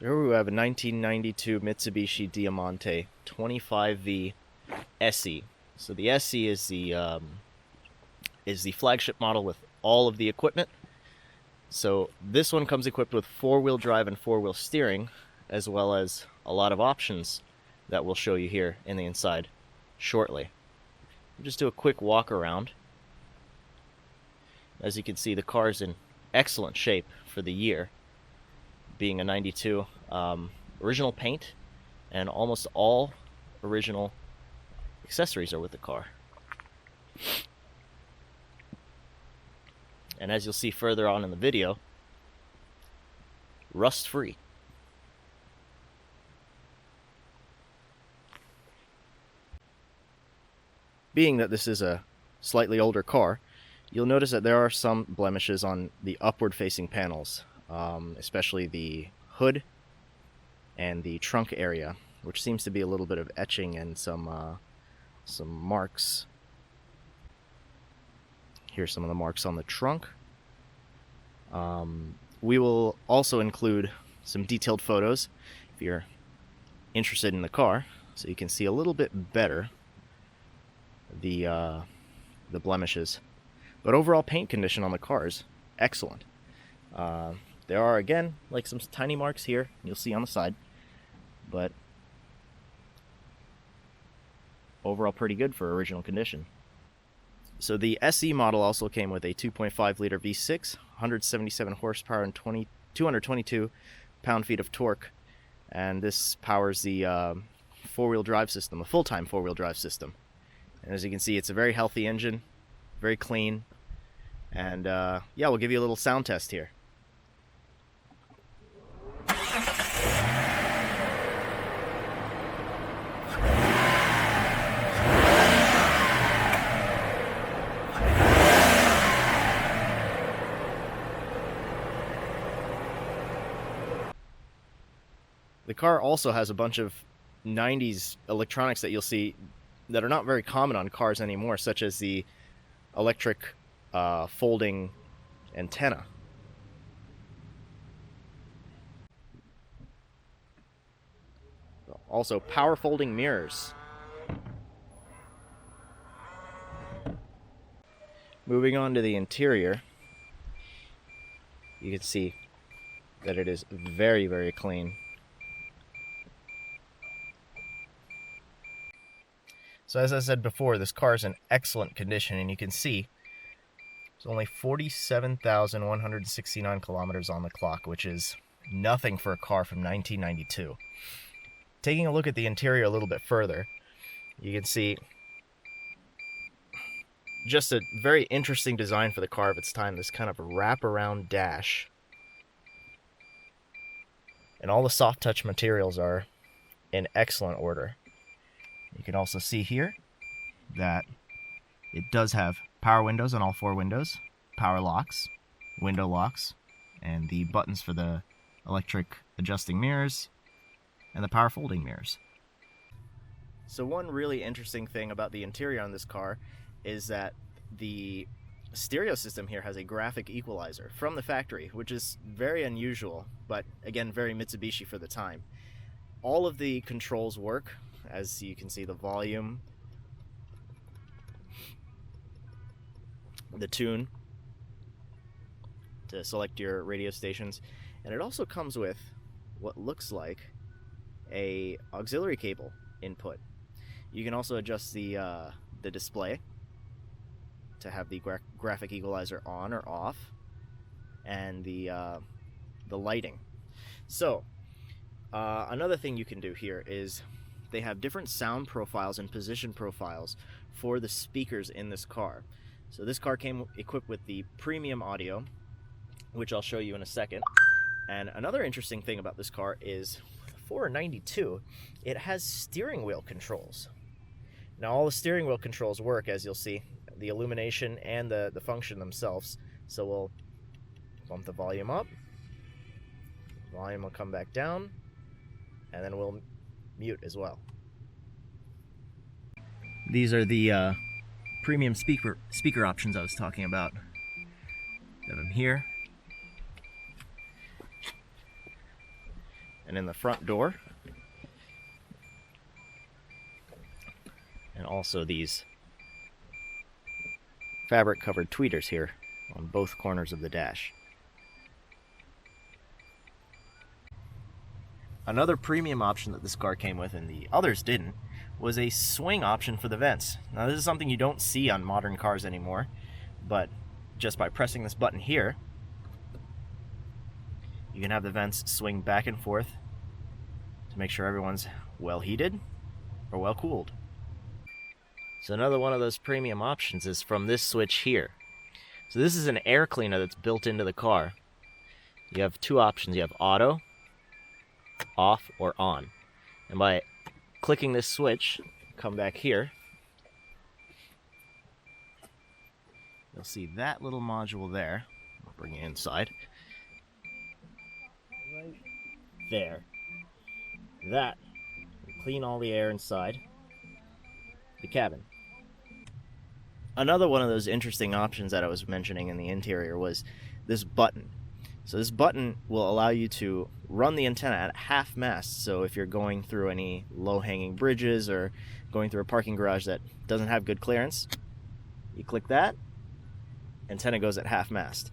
Here we have a 1992 Mitsubishi Diamante 25V SE. So the SE is the flagship model with all of the equipment. So this one comes equipped with four-wheel drive and four-wheel steering, as well as a lot of options that we'll show you here in the inside shortly. We'll just do a quick walk around. As you can see, the car's in excellent shape for the year, being a 92. Original paint and almost all original accessories are with the car. And as you'll see further on in the video, rust-free. Being that this is a slightly older car, you'll notice that there are some blemishes on the upward-facing panels, especially the hood and the trunk area, which seems to be a little bit of etching and some marks. Here's some of the marks on the trunk. We will also include some detailed photos if you're interested in the car, so you can see a little bit better the blemishes. But overall paint condition on the car is excellent. There are, again, like some tiny marks here you'll see on the side, but overall pretty good for original condition. So the SE model also came with a 2.5 liter V6, 177 horsepower and 222 pound-feet of torque, and this powers the four-wheel drive system, a full-time four-wheel drive system. And as you can see, it's a very healthy engine, very clean, and yeah, we'll give you a little sound test here. The car also has a bunch of 90s electronics that you'll see that are not very common on cars anymore, such as the electric folding antenna. Also, power folding mirrors. Moving on to the interior, you can see that it is very, very clean. So as I said before, this car is in excellent condition, and you can see there's only 47,169 kilometers on the clock, which is nothing for a car from 1992. Taking a look at the interior a little bit further, you can see just a very interesting design for the car of its time, this kind of wrap-around dash. And all the soft touch materials are in excellent order. You can also see here that it does have power windows on all four windows, power locks, window locks, and the buttons for the electric adjusting mirrors and the power folding mirrors. So one really interesting thing about the interior on this car is that the stereo system here has a graphic equalizer from the factory, which is very unusual, but again, very Mitsubishi for the time. All of the controls work. As you can see, the volume, the tune to select your radio stations, and it also comes with what looks like a auxiliary cable input. You can also adjust the display to have the graphic equalizer on or off, and the lighting. So another thing you can do here is they have different sound profiles and position profiles for the speakers in this car. So this car came equipped with the premium audio, which I'll show you in a second. And another interesting thing about this car is for a 92, it has steering wheel controls. Now all the steering wheel controls work, as you'll see, the illumination and the function themselves. So we'll bump the volume up, volume will come back down, and then we'll mute as well. These are the premium speaker options I was talking about. Have them here. and in the front door. And also these fabric covered tweeters here on both corners of the dash. Another premium option that this car came with and the others didn't was a swing option for the vents. Now this is something you don't see on modern cars anymore, but just by pressing this button here, you can have the vents swing back and forth to make sure everyone's well heated or well cooled. So another one of those premium options is from this switch here. So this is an air cleaner that's built into the car. You have two options. You have auto, off, or on. And by clicking this switch, come back here, you'll see that little module there. I'll bring it inside. Right there. That will clean all the air inside the cabin. Another one of those interesting options that I was mentioning in the interior was this button. So this button will allow you to run the antenna at half mast. So if you're going through any low-hanging bridges or going through a parking garage that doesn't have good clearance, you click that, antenna goes at half mast.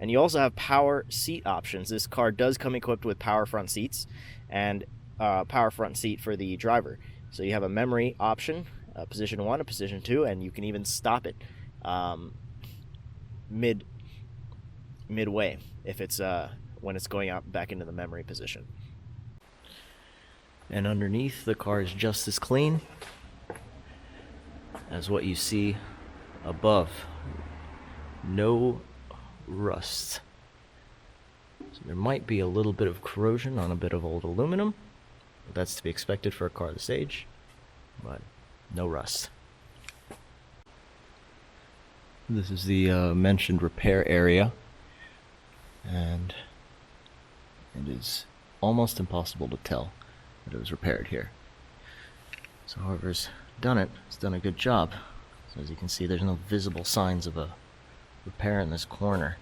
And you also have power seat options. This car does come equipped with power front seats and power front seat for the driver. So you have a memory option, position 1, a position 2, and you can even stop it midway if it's when it's going out back into the memory position. And underneath, the car is just as clean as what you see above. No rust. So there might be a little bit of corrosion on a bit of old aluminum. That's to be expected for a car this age, but no rust. This is the mentioned repair area, and it is almost impossible to tell that it was repaired here. So whoever's done it has done a good job. So as you can see, there's no visible signs of a repair in this corner.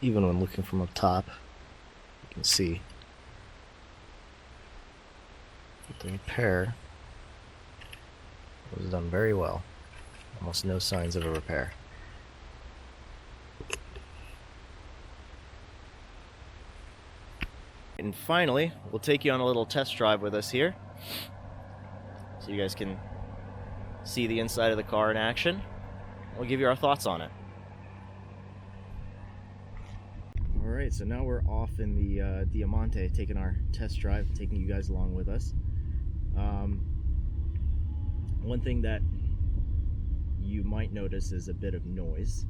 Even when looking from up top, you can see that the repair was done very well. Almost no signs of a repair. And finally, we'll take you on a little test drive with us here, so you guys can see the inside of the car in action. We'll give you our thoughts on it. Alright, so now we're off in the Diamante, taking our test drive, taking you guys along with us. One thing that you might notice is a bit of noise.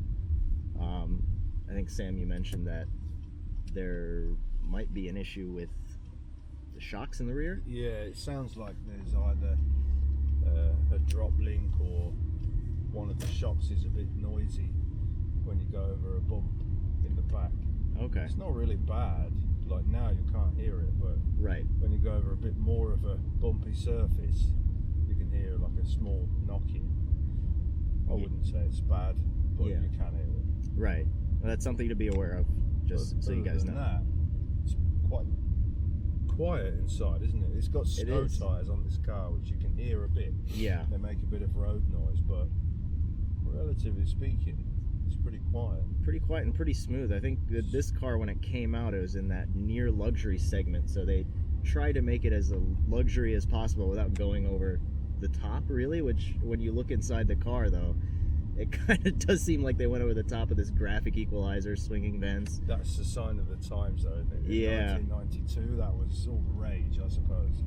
I think, Sam, you mentioned that there might be an issue with the shocks in the rear. Yeah, it sounds like there's either a drop link or one of the shocks is a bit noisy when you go over a bump in the back. Okay. It's not really bad, like now you can't hear it, but right when you go over a bit more of a bumpy surface, you can hear like a small knocking. I wouldn't say it's bad, but yeah, you can hear it. Right. Well, that's something to be aware of, just but so you guys know. That, it's quite quiet inside, isn't it? It's got snow tires on this car, which you can hear a bit. Yeah. They make a bit of road noise, but relatively speaking, it's pretty quiet. Pretty quiet and pretty smooth. I think that this car, when it came out, it was in that near luxury segment, so they try to make it as a luxury as possible without going over the top, really, which when you look inside the car, though, it kind of does seem like they went over the top of this graphic equalizer, swinging vents. That's the sign of the times, though, isn't it? Yeah. In 1992, that was all the rage, I suppose.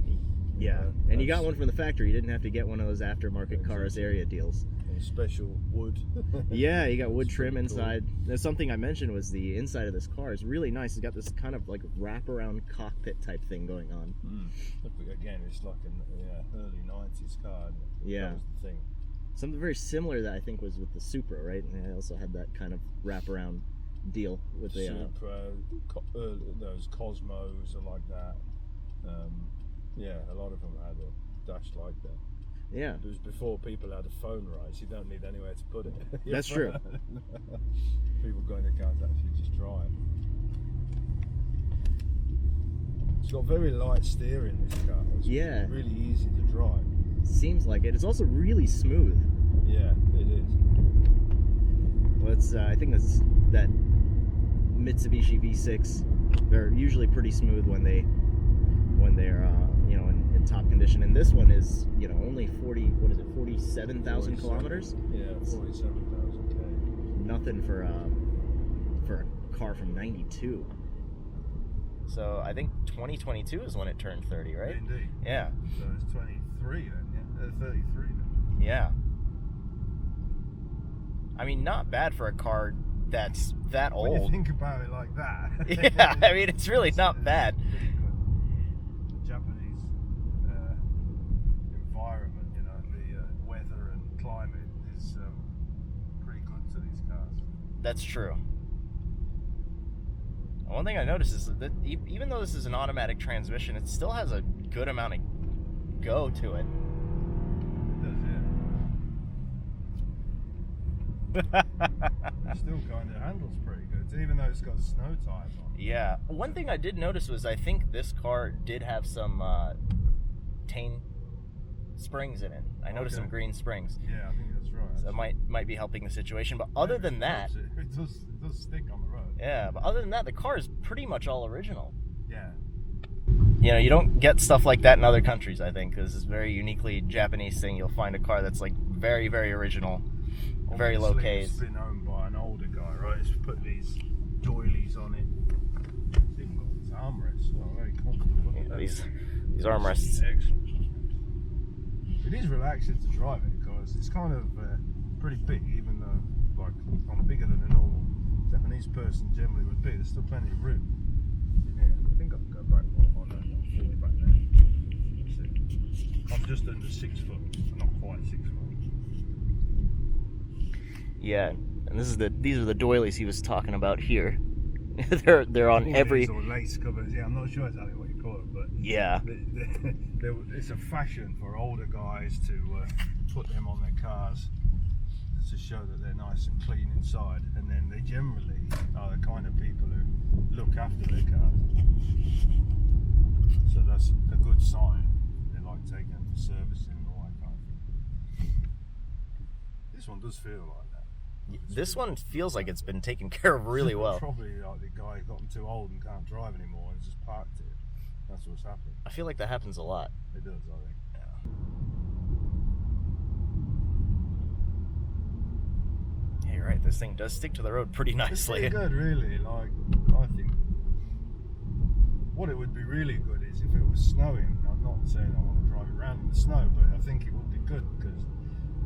Yeah, and you got one from the factory. You didn't have to get one of those aftermarket cars area deals. And special wood. Yeah, you got wood trim inside. Cool. There's something I mentioned was the inside of this car is really nice. It's got this kind of like wraparound cockpit type thing going on. Again, it's like an early 90s car. Yeah. That was the thing. Something very similar that I think was with the Supra, right? And they also had that kind of wraparound deal with the Supra, those Cosmos are like that. Yeah, a lot of them had a dash like that. Yeah. It was before people had a phone, right? So you don't need anywhere to put it. That's true. People go in the car to actually just drive. It's got very light steering, this car. It's really easy to drive. Seems like it. It's also really smooth. Yeah, it is. Well, it's I think that's that Mitsubishi V6. They're usually pretty smooth when they're you know, in top condition. And this one is, you know, only 47,000 kilometers. Yeah, 47,000 k. Nothing for a car from '92. So I think 2022 is when it turned 30, right? Indeed. Yeah. So it's 23 then, yeah? 33 then. Yeah. I mean, not bad for a car that's that old. When you think about it like that. Yeah, I mean, it's really not bad. Pretty good. The Japanese environment, you know, the weather and climate is pretty good to these cars. That's true. One thing I noticed is that even though this is an automatic transmission, it still has a good amount of go to it. It does, yeah. It still kind of handles pretty good, even though it's got snow tires on. Yeah. One thing I did notice was I think this car did have some Tane springs in it. I noticed some green springs. Yeah, I think that's right. So that might be helping the situation. But other than that, it does stick on the road. Yeah, but other than that, the car is pretty much all original. Yeah. You know, you don't get stuff like that in other countries, I think. This is a very uniquely Japanese thing. You'll find a car that's like very, very original, very low case. It's been owned by an older guy, right? He's put these doilies on it. It's even got these armrests. Oh, very comfortable. Yeah, these armrests. Excellent. It is relaxing to drive it because it's kind of pretty big, even though like I'm bigger than a normal Japanese person generally would be. There's still plenty of room in here. I think I can go back on that. I'll fall back there. I'm just under 6 foot, not quite 6 foot. Yeah, and these are the doilies he was talking about here. they're on every. Or lace covers. Yeah, I'm not sure exactly what you call it, but yeah, it's a fashion for older guys to put them on their cars to show that they're nice and clean inside, and then they generally are the kind of people who look after their cars. So that's a good sign. They like taking them for servicing and all that kind of thing. This one does feel like that. This one feels like it's been taken care of really well. Probably like the guy who got too old and can't drive anymore and just parked it. That's what's happened. I feel like that happens a lot. It does, I think. Yeah, you're right. This thing does stick to the road pretty nicely. It's pretty good, really. Like, I think what it would be really good is if it was snowing. I'm not saying I want to drive it around in the snow, but I think it would be good because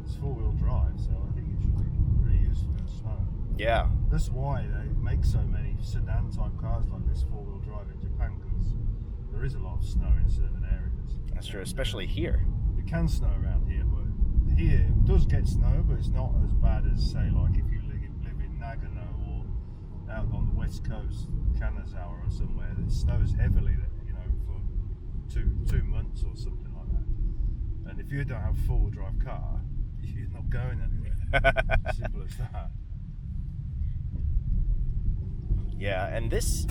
it's four-wheel drive, so I think it should be pretty useful in snow. Yeah. That's why they make so many sedan-type cars like this four-wheel drive in Japan, because there is a lot of snow in certain areas. That's true, especially here. It can snow around here, but here it does get snow, but it's not as bad as, say, like if you live in Nagano or out on the west coast, Kanazawa or somewhere, that snows heavily there, you know, for two months or something like that. And if you don't have a four-wheel drive car, you're not going anywhere. Simple as that. Yeah, and this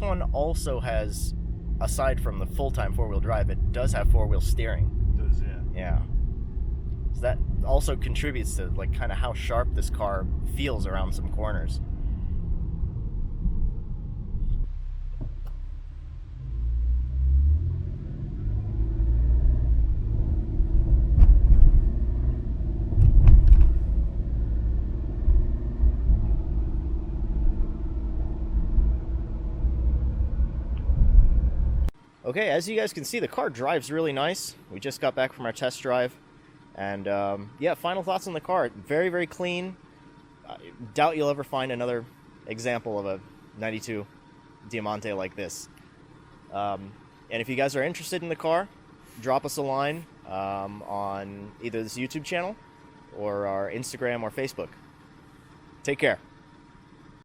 one also has, aside from the full-time four-wheel drive, it does have four-wheel steering. It does, yeah. Yeah. So that also contributes to like kind of how sharp this car feels around some corners. Okay, as you guys can see, the car drives really nice. We just got back from our test drive. And yeah, final thoughts on the car. Very, very clean. I doubt you'll ever find another example of a 92 Diamante like this. And if you guys are interested in the car, drop us a line on either this YouTube channel or our Instagram or Facebook. Take care.